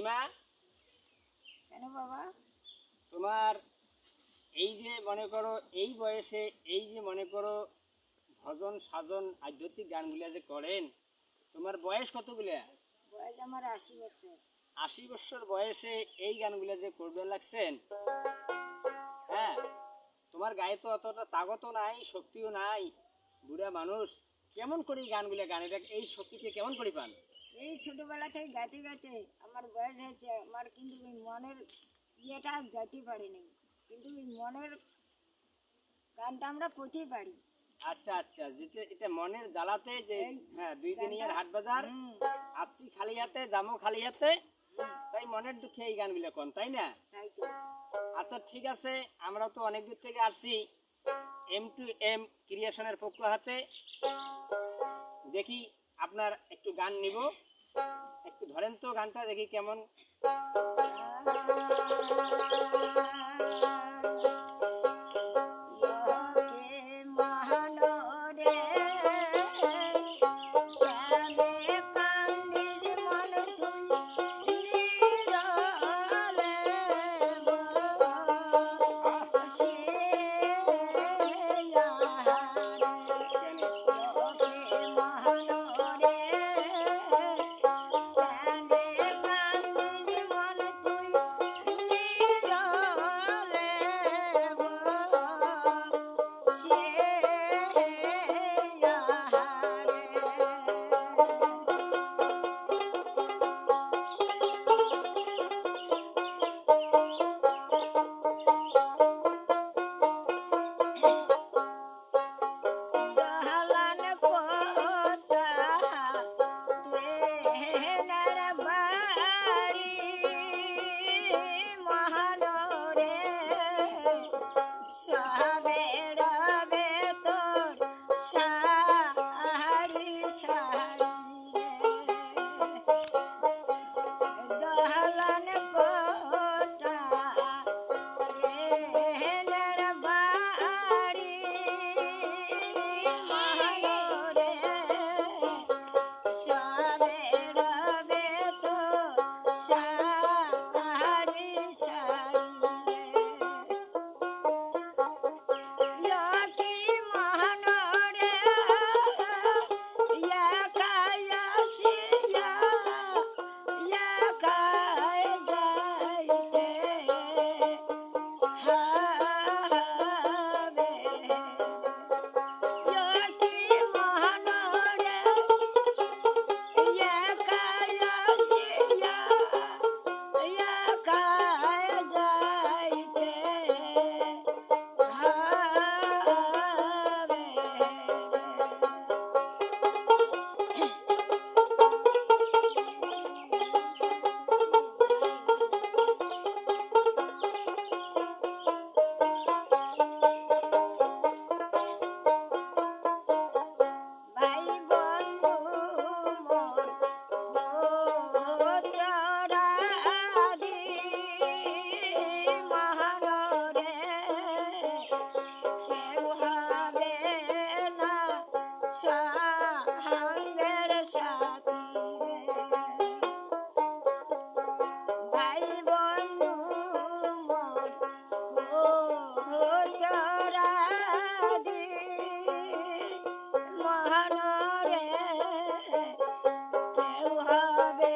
রিমা, কেন বাবা? তোমার এই যে মনে করো এই বয়সে এই যে মনে করো ভজন সাধন আধ্যাত্মিক গানগুলা যে করেন, তোমার বয়স কতগুলা? বয়স আমার 80 বছর। 80 বছর বয়সে এই গানগুলা যে করবেন লাগছেন, হ্যাঁ, তোমার গায়ে তো অতটা তাগতও নাই, শক্তিও নাই, বুড়া মানুষ, কেমন করে এই গানগুলা গান, এটা এই শক্তিকে কেমন করে পান? এই ছোটবেলা থেকে গাইতে গাইতে আমার বয়স হয়েছে, আমার কিন্তু ওই মনের ইয়েটা যেতে পারিনি, কিন্তু ওই মনের গানটা আমরা করতেই পারি। আচ্ছা আচ্ছা, যেটা এটা মনের জ্বালাতে যে, হ্যাঁ, দুই দিনের হাট বাজার, আসছি খালি হাতে যাবো খালি হাতে, তাই মনের দুঃখে এই গানগুলো কোন, তাই না? তাই তো। আচ্ছা ঠিক আছে, আমরা তো অনেক দূর থেকে আসছি M2M ক্রিয়েশনের পক্ষ হাতে, দেখি আপনার একটু গান নিব, একটু ধরেন তো গানটা দেখি কেমন। মহানরে কেউ হবে